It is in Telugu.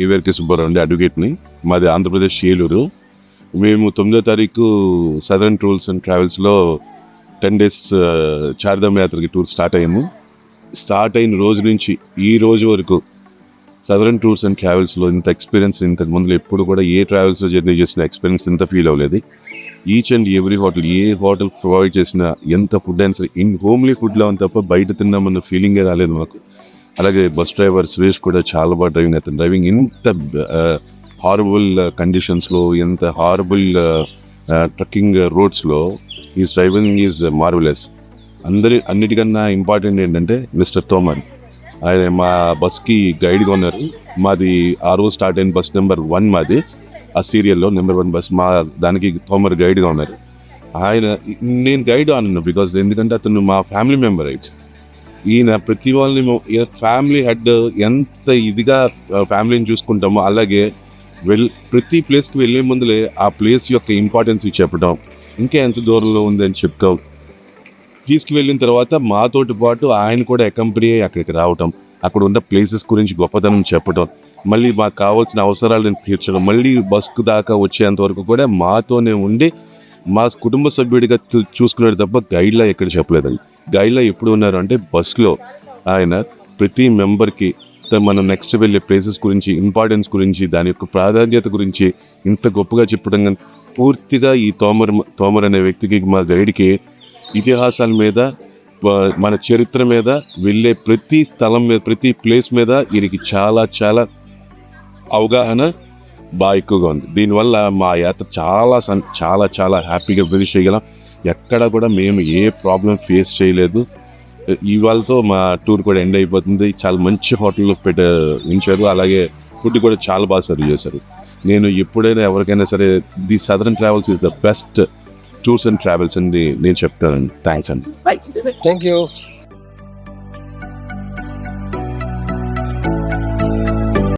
ఈవేర్కి సుబ్బారావు అండి, అడ్వకేట్ని. మాది ఆంధ్రప్రదేశ్ ఏలూరు. మేము 9వ తారీఖు సదరన్ టూర్స్ అండ్ ట్రావెల్స్లో 10 days చార్ధామ్ యాత్రకి టూర్ స్టార్ట్ అయ్యాము. స్టార్ట్ అయిన రోజు నుంచి ఈ రోజు వరకు సదరన్ టూర్స్ అండ్ ట్రావెల్స్లో ఇంత ఎక్స్పీరియన్స్ ఇంతకు ముందు ఎప్పుడు కూడా ఏ ట్రావెల్స్లో జర్నీ చేసిన ఎక్స్పీరియన్స్ ఇంత ఫీల్ అవ్వలేదు. Each and every hotel, A hotel provide చేసిన ఎంత ఫుడ్ అండ్ ఇన్ హోమ్లీ ఫుడ్లో అని తప్ప బయట తిన్నామన్న ఫీలింగే రాలేదు మాకు. అలాగే బస్ డ్రైవర్ సురేష్ కూడా చాలా బాగా డ్రైవింగ్ అవుతుంది. డ్రైవింగ్ ఇంత హారబుల్ కండిషన్స్లో, ఎంత హారబుల్ ట్రక్కింగ్ రోడ్స్లో ఈజ్ డ్రైవింగ్ ఈజ్ మార్వెలస్. అన్నిటికన్నా ఇంపార్టెంట్ ఏంటంటే మిస్టర్ తోమర్, ఆయన మా బస్కి గైడ్గా ఉన్నారు. మాది ఆ రోజు స్టార్ట్ అయిన బస్ నెంబర్ 1 మాది, ఆ సీరియల్లో నెంబర్ 1 బస్. మా దానికి తోమర్ గైడ్గా ఉన్నారు. నేను గైడ్ అన్నాను బికాజ్ ఎందుకంటే అతను మా ఫ్యామిలీ మెంబర్ అయితే. ఈయన ప్రతి వాళ్ళని ఫ్యామిలీ హెడ్ ఎంత ఇదిగా ఫ్యామిలీని చూసుకుంటామో అలాగే ప్రతి ప్లేస్కి వెళ్ళే ముందులే ఆ ప్లేస్ యొక్క ఇంపార్టెన్స్ చెప్పడం, ఇంకా ఎంత దూరంలో ఉందని చెప్తాం. తీసుకువెళ్ళిన తర్వాత మాతోటి పాటు ఆయన కూడా అకంపెనీ అయ్యి అక్కడికి రావటం, అక్కడ ఉన్న ప్లేసెస్ గురించి గొప్పతనం చెప్పడం, మళ్ళీ మాకు కావాల్సిన అవసరాలను తీర్చడం, మళ్ళీ బస్కు దాకా వచ్చేంత వరకు కూడా మాతోనే ఉండి మా కుటుంబ సభ్యుడిగా చూసుకునేది తప్ప గైడ్లా ఎక్కడ చెప్పలేదండి. గైడ్లా ఎప్పుడు ఉన్నారు అంటే బస్లో ఆయన ప్రతి మెంబర్కి మనం నెక్స్ట్ వెళ్ళే ప్లేసెస్ గురించి, ఇంపార్టెన్స్ గురించి, దాని యొక్క ప్రాధాన్యత గురించి ఇంత గొప్పగా చెప్పడం. కానీ పూర్తిగా ఈ తోమర్ అనే వ్యక్తికి, మా గైడ్కి ఇతిహాసాల మీద, మన చరిత్ర మీద, వెళ్ళే ప్రతి స్థలం మీద, ప్రతి ప్లేస్ మీద ఈయనకి చాలా చాలా అవగాహన బాగా ఎక్కువగా ఉంది. దీనివల్ల మా యాత్ర చాలా చాలా చాలా హ్యాపీగా ఫినిష్ చేయగలం. ఎక్కడ కూడా మేము ఏ ప్రాబ్లం ఫేస్ చేయలేదు. ఇవాళతో మా టూర్ కూడా ఎండ్ అయిపోతుంది. చాలా మంచి హోటల్లో ఉంచారు. అలాగే ఫుడ్ కూడా చాలా బాగా సర్వ్ చేశారు. నేను ఎప్పుడైనా ఎవరికైనా సరే the southern travels is the best tours and travels అని నేను చెప్తానండి. థ్యాంక్స్ అండి. Thank you.